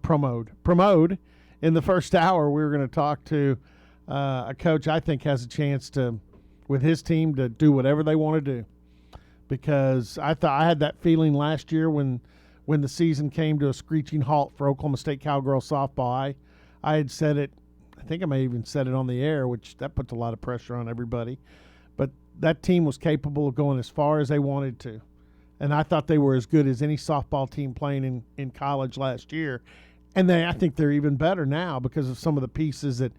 Promote. In the first hour, we were going to talk to a coach I think has a chance to, with his team, to do whatever they want to do. Because I thought I had that feeling last year when the season came to a screeching halt for Oklahoma State Cowgirls softball. I had said it. I think I may have even said it on the air, which that puts a lot of pressure on everybody. But that team was capable of going as far as they wanted to. And I thought they were as good as any softball team playing in college last year. And I think they're even better now because of some of the pieces that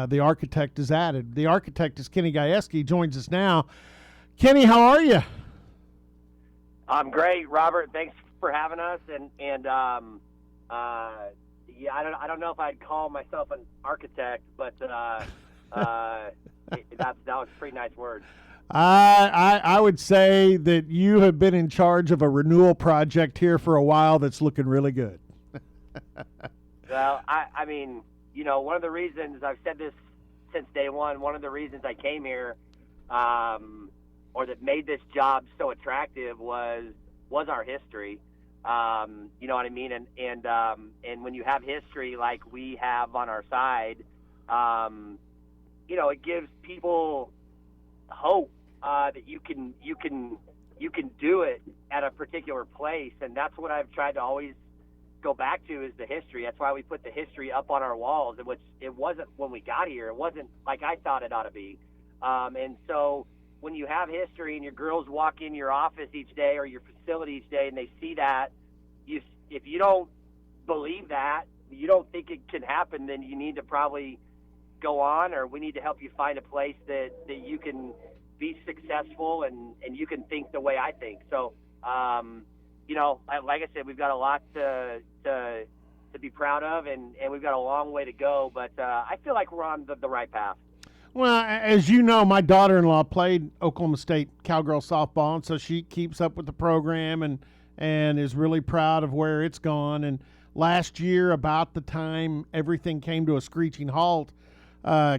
the architect has added. The architect is Kenny Gajewski, joins us now. Kenny, how are you? I'm great, Robert. Thanks for having us. Yeah, I don't know if I'd call myself an architect, but that was pretty nice words. I would say that you have been in charge of a renewal project here for a while that's looking really good. Well, I mean, one of the reasons I've said this since day one, one of the reasons I came here, or that made this job so attractive was our history. You know what I mean? And when you have history like we have on our side, it gives people hope that you can do it at a particular place, and that's what I've tried to always go back to is the history. That's why we put the history up on our walls, which it wasn't when we got here. It wasn't like I thought it ought to be. And so when you have history and your girls walk in your office each day or your facility each day and they see that, if you don't believe that, you don't think it can happen, then you need to probably go on, or we need to help you find a place that you can be successful and you can think the way I think. So, like I said, we've got a lot to be proud of, and we've got a long way to go, but I feel like we're on the right path. Well, as you know, my daughter-in-law played Oklahoma State Cowgirl softball, and so she keeps up with the program and is really proud of where it's gone. And last year, about the time everything came to a screeching halt,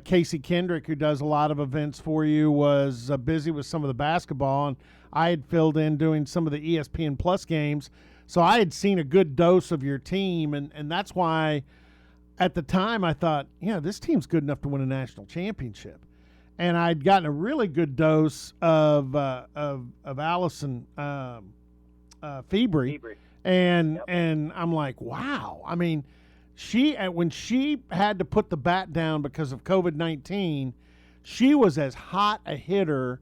Casey Kendrick, who does a lot of events for you, was busy with some of the basketball, and I had filled in doing some of the ESPN Plus games. So I had seen a good dose of your team, and that's why at the time I thought, this team's good enough to win a national championship. And I'd gotten a really good dose of Allison February. And I'm like, wow. I mean, when she had to put the bat down because of COVID-19, she was as hot a hitter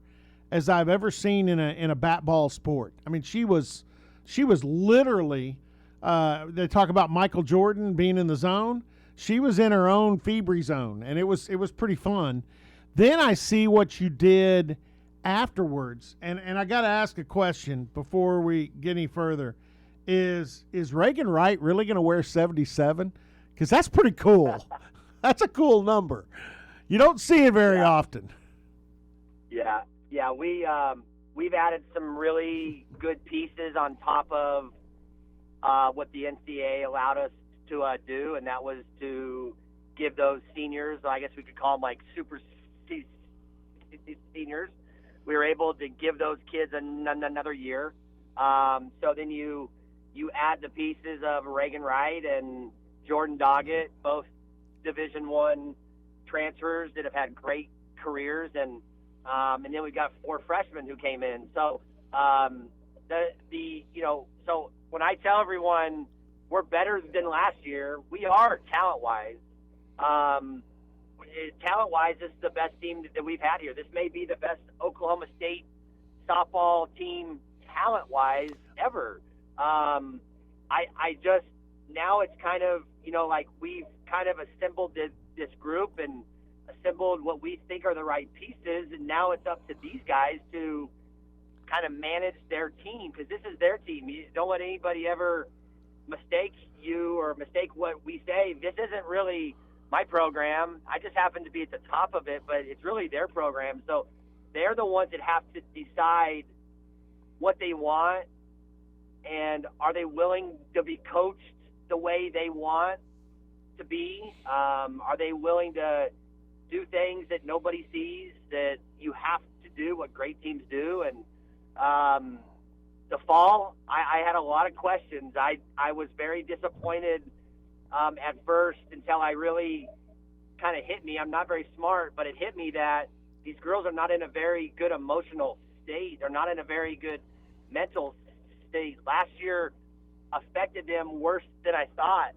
as I've ever seen in a bat ball sport. I mean, she was literally. They talk about Michael Jordan being in the zone. She was in her own February zone, and it was pretty fun. Then I see what you did afterwards, and I got to ask a question before we get any further. Is Reagan Wright really going to wear 77? Because that's pretty cool. That's a cool number. You don't see it very often. Yeah. We've added some really good pieces on top of what the NCAA allowed us to do, and that was to give those seniors, I guess we could call them like super seniors. We were able to give those kids another year. So then you add the pieces of Reagan Wright and Jordan Doggett, both Division I transfers that have had great careers, and then we've got 4 freshmen who came in. So so when I tell everyone we're better than last year, we are talent-wise. Talent-wise, this is the best team that we've had here. This may be the best Oklahoma State softball team talent-wise ever. I just, now it's kind of, like we've kind of assembled this group and assembled what we think are the right pieces, and now it's up to these guys to kind of manage their team, because this is their team. You don't let anybody ever mistake you or mistake what we say. This isn't really my program. I just happen to be at the top of it, but it's really their program. So they're the ones that have to decide what they want, and are they willing to be coached the way they want to be? Are they willing to do things that nobody sees, that you have to do what great teams do? And the fall, I had a lot of questions. I was very disappointed at first until I really kind of hit me. I'm not very smart, but it hit me that these girls are not in a very good emotional state. They're not in a very good mental state. Last year affected them worse than I thought.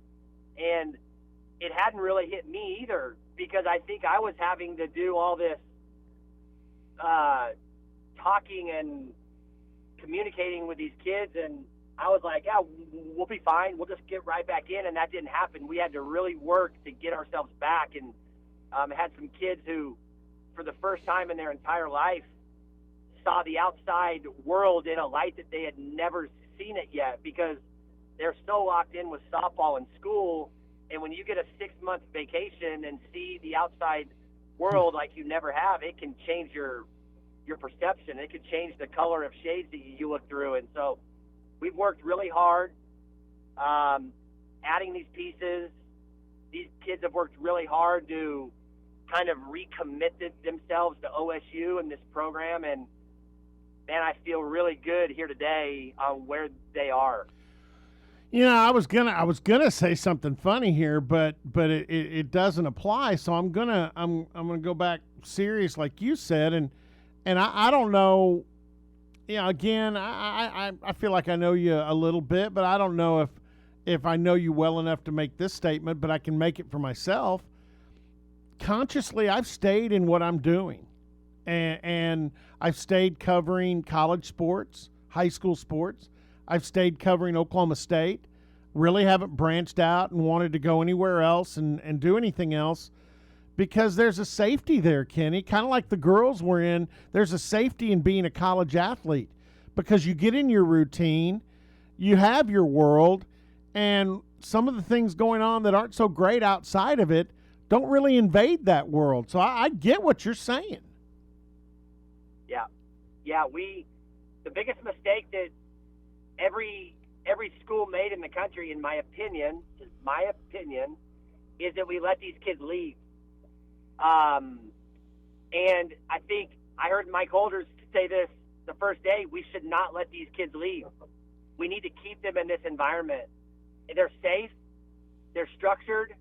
And it hadn't really hit me either, because I think I was having to do all this talking and communicating with these kids, and I was like, yeah, we'll be fine. We'll just get right back in, and that didn't happen. We had to really work to get ourselves back, and had some kids who, for the first time in their entire life, saw the outside world in a light that they had never seen it yet, because they're so locked in with softball and school. And when you get a 6-month vacation and see the outside world like you never have, it can change your perception. It could change the color of shades that you look through. And so we've worked really hard adding these pieces. These kids have worked really hard to kind of recommit themselves to OSU and this program. And, man, I feel really good here today on where they are. You know, I was gonna say something funny here, but it doesn't apply. So I'm gonna go back serious, like you said, and I don't know. You know, again, I feel like I know you a little bit, but I don't know if I know you well enough to make this statement, but I can make it for myself. Consciously, I've stayed in what I'm doing, and I've stayed covering college sports, high school sports. I've stayed covering Oklahoma State. Really haven't branched out and wanted to go anywhere else and do anything else, because there's a safety there, Kenny. Kind of like the girls were in, there's a safety in being a college athlete, because you get in your routine, you have your world, and some of the things going on that aren't so great outside of it don't really invade that world. So I get what you're saying. Yeah. The biggest mistake that every school made in the country, in my opinion, is that we let these kids leave. And I think I heard Mike Holders say this the first day: we should not let these kids leave. We need to keep them in this environment. They're safe, they're structured,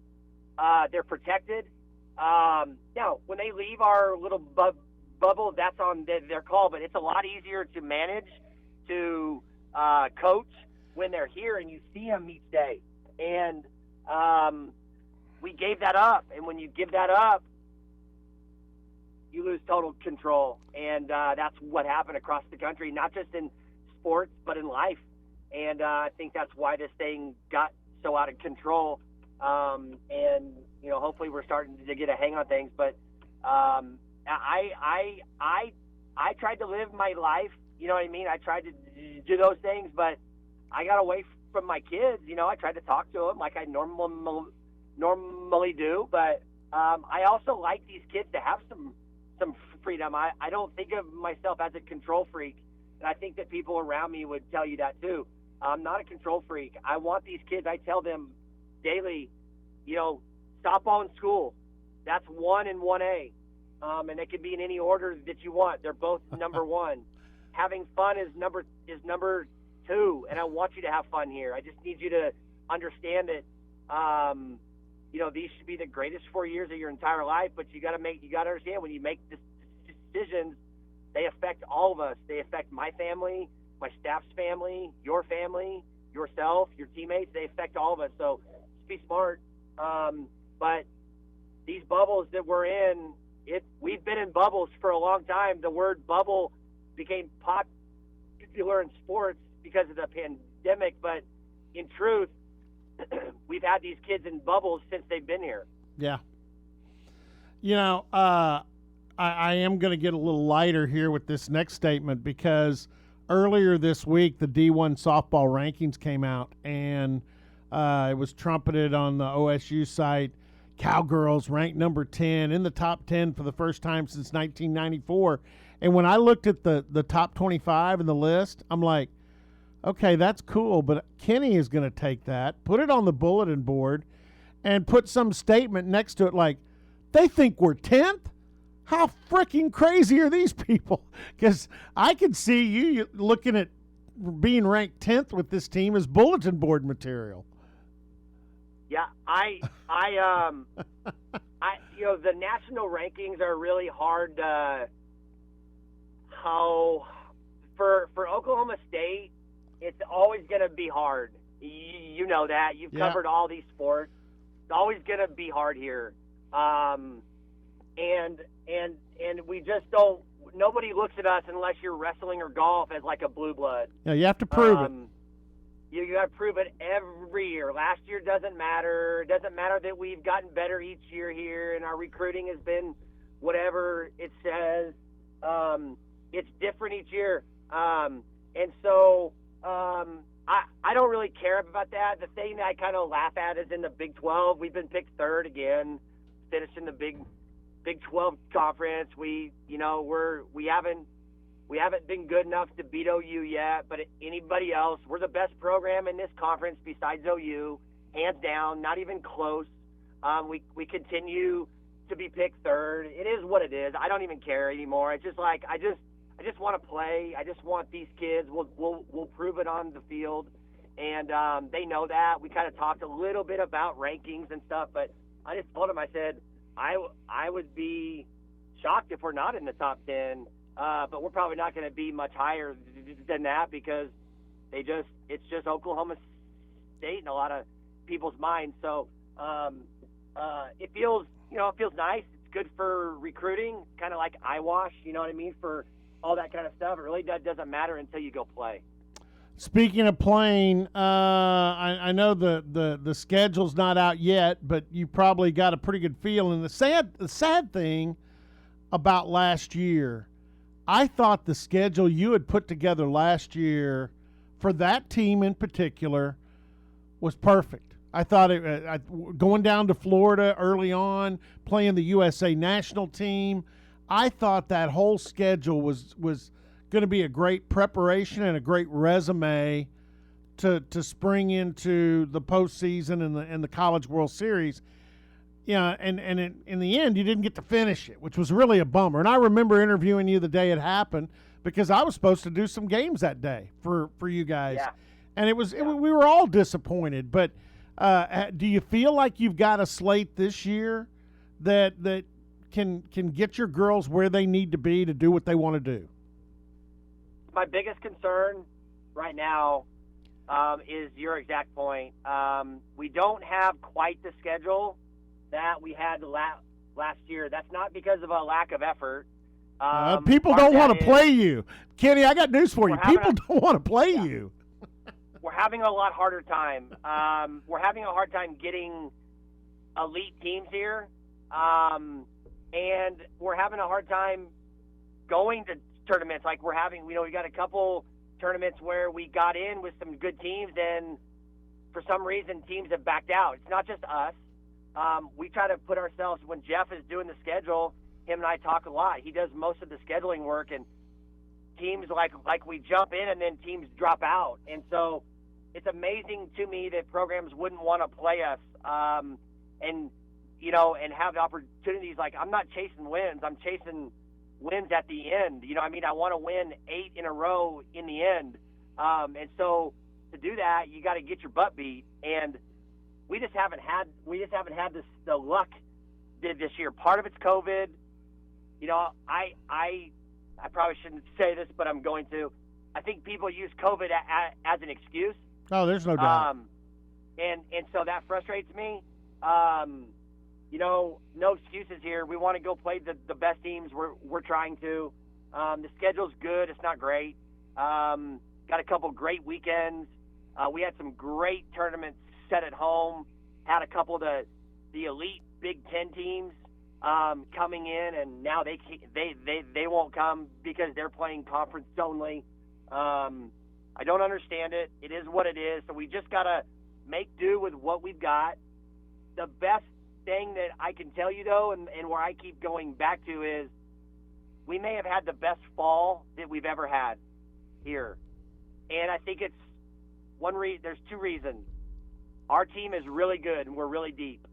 they're protected. Now, when they leave our little bubble, that's on their call, but it's a lot easier to manage, to coach when they're here and you see them each day. And we gave that up. And when you give that up, you lose total control. And that's what happened across the country, not just in sports, but in life. And I think that's why this thing got so out of control. And, you know, hopefully we're starting to get a hang on things. But I tried to live my life. You know what I mean? I tried to do those things, but I got away from my kids. You know, I tried to talk to them like I normally do, but I also like these kids to have some freedom. I don't think of myself as a control freak, and I think that people around me would tell you that too. I'm not a control freak. I want these kids. I tell them daily, you know, softball and school, that's 1 and 1A, and it can be in any order that you want. They're both number one. Having fun is number 2, and I want you to have fun here. I just need you to understand that, you know, these should be the greatest 4 years of your entire life. But you got to understand, when you make decisions, they affect all of us. They affect my family, my staff's family, your family, yourself, your teammates. They affect all of us. So just be smart. But these bubbles that we're in, we've been in bubbles for a long time. The word bubble became popular in sports because of the pandemic, but in truth, we've had these kids in bubbles since they've been here. Yeah. You know, I am going to get a little lighter here with this next statement, because earlier this week the D1 softball rankings came out, and it was trumpeted on the OSU site. Cowgirls ranked number 10 in the top 10 for the first time since 1994. And when I looked at the top 25 in the list, I'm like, okay, that's cool, but Kenny is going to take that, put it on the bulletin board, and put some statement next to it like, they think we're 10th? How freaking crazy are these people? Because I could see you looking at being ranked 10th with this team as bulletin board material. Yeah, The national rankings are really hard. For Oklahoma State, it's always going to be hard. You know that. You've covered all these sports. It's always going to be hard here. And we just don't. Nobody looks at us unless you're wrestling or golf as like a blue blood. Yeah, you have to prove it. You have to prove it every year. Last year doesn't matter. It doesn't matter that we've gotten better each year here, and our recruiting has been whatever it says. It's different each year. And so I don't really care about that. The thing that I kind of laugh at is in the Big 12, we've been picked third again, finished in the Big 12 conference. We haven't been good enough to beat OU yet, but anybody else, we're the best program in this conference besides OU, hands down, not even close. We continue to be picked third. It is what it is. I don't even care anymore. It's just like I just want to play. I just want these kids. We'll prove it on the field, and they know that. We kind of talked a little bit about rankings and stuff, but I just told them, I said I would be shocked if we're not in the top 10. But we're probably not going to be much higher than that because it's just Oklahoma State in a lot of people's minds. So it feels nice. It's good for recruiting, kind of like eyewash. You know what I mean? For all that kind of stuff, it really doesn't matter until you go play. Speaking of playing, I know the schedule's not out yet, but you probably got a pretty good feel. And the sad thing about last year, I thought the schedule you had put together last year for that team in particular was perfect. I thought going down to Florida early on, playing the USA national team, I thought that whole schedule was going to be a great preparation and a great resume to spring into the postseason and the College World Series. Yeah, and in the end, you didn't get to finish it, which was really a bummer. And I remember interviewing you the day it happened because I was supposed to do some games that day for you guys. Yeah. And we were all disappointed. But do you feel like you've got a slate this year that can get your girls where they need to be to do what they want to do? My biggest concern right now is your exact point. We don't have quite the schedule that we had last year. That's not because of a lack of effort. People don't want to play you. Kenny, I got news for you. People don't want to play you. We're having a lot harder time. We're having a hard time getting elite teams here. And we're having a hard time going to tournaments. Like we got a couple tournaments where we got in with some good teams, and for some reason teams have backed out. It's not just us. We try to put ourselves, when Jeff is doing the schedule, him and I talk a lot. He does most of the scheduling work, and teams like we jump in and then teams drop out. And so it's amazing to me that programs wouldn't want to play us and have the opportunities. Like, I'm not chasing wins. I'm chasing wins at the end. You know what I mean? I want to win 8 in a row in the end. And so to do that, you got to get your butt beat. And we just haven't had the luck this year. Part of it's COVID. You know, I probably shouldn't say this, but I'm going to. I think people use COVID as an excuse. Oh, there's no doubt. And so that frustrates me. No excuses here. We want to go play the best teams. We're trying to. The schedule's good. It's not great. Got a couple great weekends. We had some great tournaments set at home. Had a couple of the elite Big Ten teams coming in, and now they won't come because they're playing conference only. I don't understand it. It is what it is. So we just gotta make do with what we've got. The best thing that I can tell you, though, and where I keep going back to, is we may have had the best fall that we've ever had here. And I think it's there's 2 reasons. Our team is really good and we're really deep.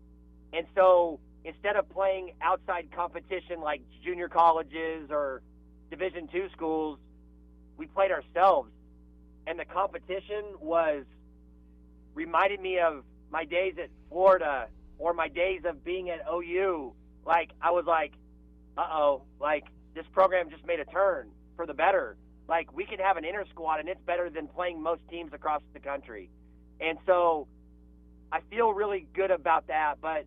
And so instead of playing outside competition like junior colleges or Division II schools, we played ourselves. And the competition reminded me of my days at Florida or my days of being at OU, like I was like, uh-oh, like this program just made a turn for the better. Like we can have an inter squad and it's better than playing most teams across the country. And so I feel really good about that, but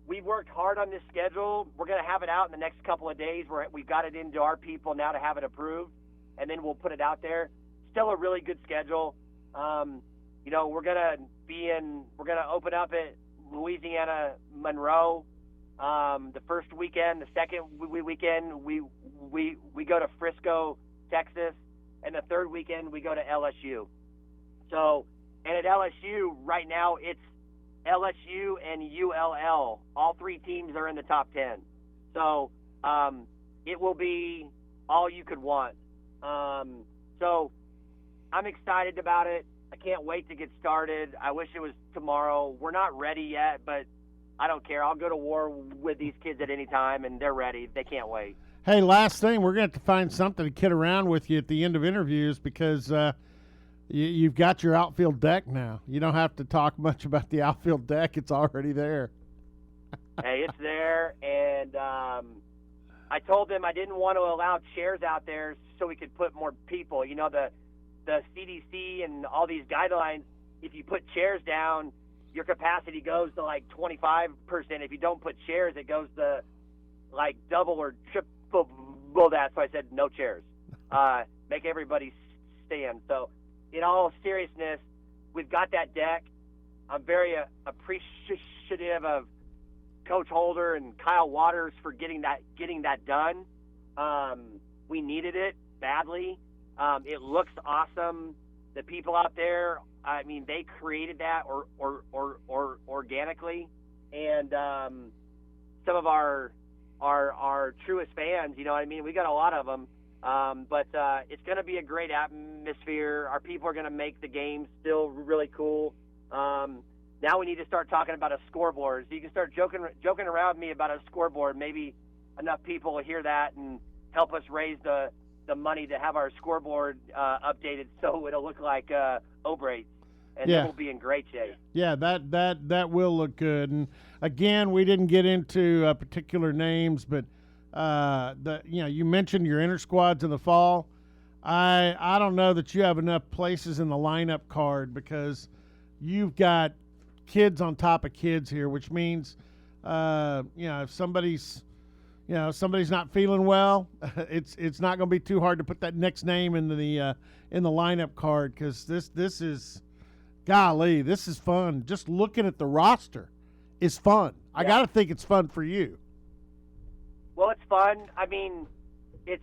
we've worked hard on this schedule. We're going to have it out in the next couple of days. We've got it into our people now to have it approved, and then we'll put it out there. Still a really good schedule. You know, we're going to open up at Louisiana Monroe the first weekend. The second weekend, we go to Frisco, Texas, and the third weekend we go to LSU. So, and at LSU right now it's LSU and ULL. All three teams are in the top 10. So it will be all you could want. So I'm excited about it. I can't wait to get started. I wish it was tomorrow. We're not ready yet, but I don't care. I'll go to war with these kids at any time, and they're ready. They can't wait. Hey, last thing, we're going to have to find something to kid around with you at the end of interviews because you've got your outfield deck now. You don't have to talk much about the outfield deck. It's already there. Hey, it's there, and I told them I didn't want to allow chairs out there so we could put more people. You know, the CDC and all these guidelines, if you put chairs down, your capacity goes to like 25%. If you don't put chairs, it goes to like double or triple that. So I said no chairs. Make everybody stand. So in all seriousness, we've got that deck. I'm very appreciative of Coach Holder and Kyle Waters for getting that done. We needed it badly. It looks awesome. The people out there, I mean, they created that or organically, and some of our truest fans, you know what I mean? We got a lot of them, but it's going to be a great atmosphere. Our people are going to make the game still really cool. Now we need to start talking about a scoreboard. So you can start joking around with me about a scoreboard. Maybe enough people will hear that and help us raise the money to have our scoreboard updated so it'll look like Obrates, and then we'll be in great shape. Yeah, that will look good. And again, we didn't get into particular names, but you mentioned your inter squads in the fall. I don't know that you have enough places in the lineup card because you've got kids on top of kids here, which means if somebody's not feeling well, it's not going to be too hard to put that next name in the lineup card because this is, golly, this is fun. Just looking at the roster is fun. I got to think it's fun for you. Well, it's fun. I mean, it's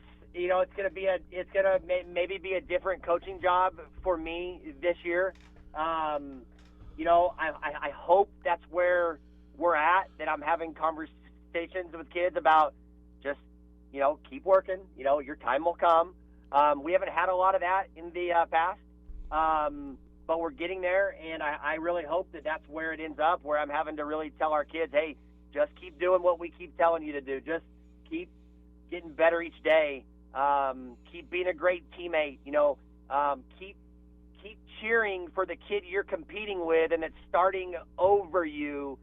gonna maybe be a different coaching job for me this year. I hope that's where we're at. That I'm having conversations with kids about just, keep working. Your time will come. We haven't had a lot of that in the past, but we're getting there, and I really hope that that's where it ends up, where I'm having to really tell our kids, hey, just keep doing what we keep telling you to do. Just keep getting better each day. Keep being a great teammate. Keep cheering for the kid you're competing with and that's starting over you.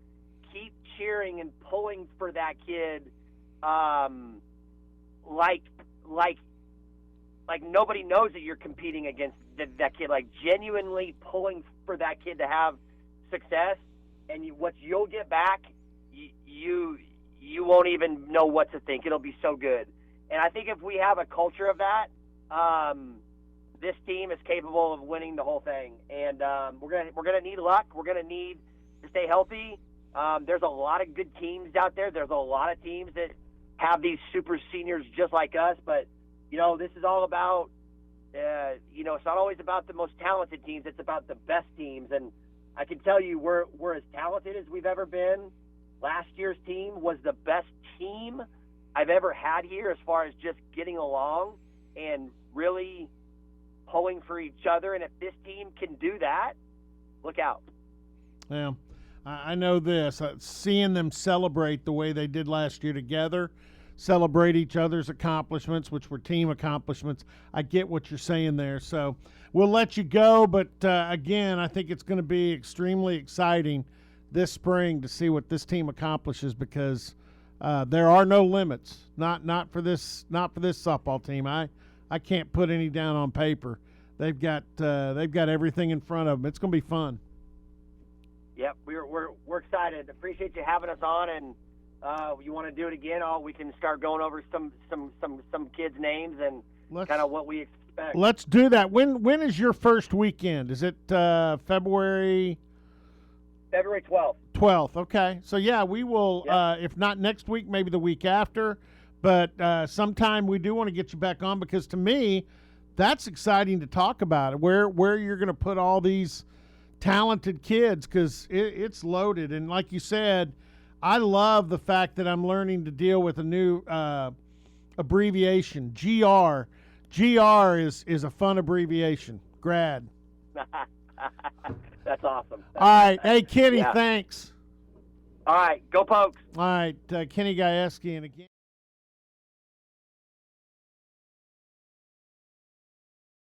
Keep cheering and pulling for that kid, like nobody knows that you're competing against that kid. Like genuinely pulling for that kid to have success, and what you'll get back, you won't even know what to think. It'll be so good. And I think if we have a culture of that, this team is capable of winning the whole thing. And we're gonna need luck. We're gonna need to stay healthy. There's a lot of good teams out there. There's a lot of teams that have these super seniors just like us. But, this is all about, it's not always about the most talented teams. It's about the best teams. And I can tell you we're as talented as we've ever been. Last year's team was the best team I've ever had here as far as just getting along and really pulling for each other. And if this team can do that, look out. Yeah. I know this. Seeing them celebrate the way they did last year together, celebrate each other's accomplishments, which were team accomplishments. I get what you're saying there. So we'll let you go. But, again, I think it's going to be extremely exciting this spring to see what this team accomplishes because there are no limits. Not for this softball team. I can't put any down on paper. They've got everything in front of them. It's going to be fun. Yep, we're excited. Appreciate you having us on, and you want to do it again? We can start going over some kids' names and kind of what we expect. Let's do that. When is your first weekend? Is it February? February 12th. 12th. Okay. So yeah, we will. Yep. If not next week, maybe the week after. But sometime we do want to get you back on because to me, that's exciting to talk about it. Where you're going to put all these talented kids because it's loaded. And like you said, I love the fact that I'm learning to deal with a new abbreviation, GR. GR is a fun abbreviation. Grad. That's awesome. All right. Hey, Kenny, yeah. Thanks. All right. Go Pokes. All right. Kenny Gajewski. And again.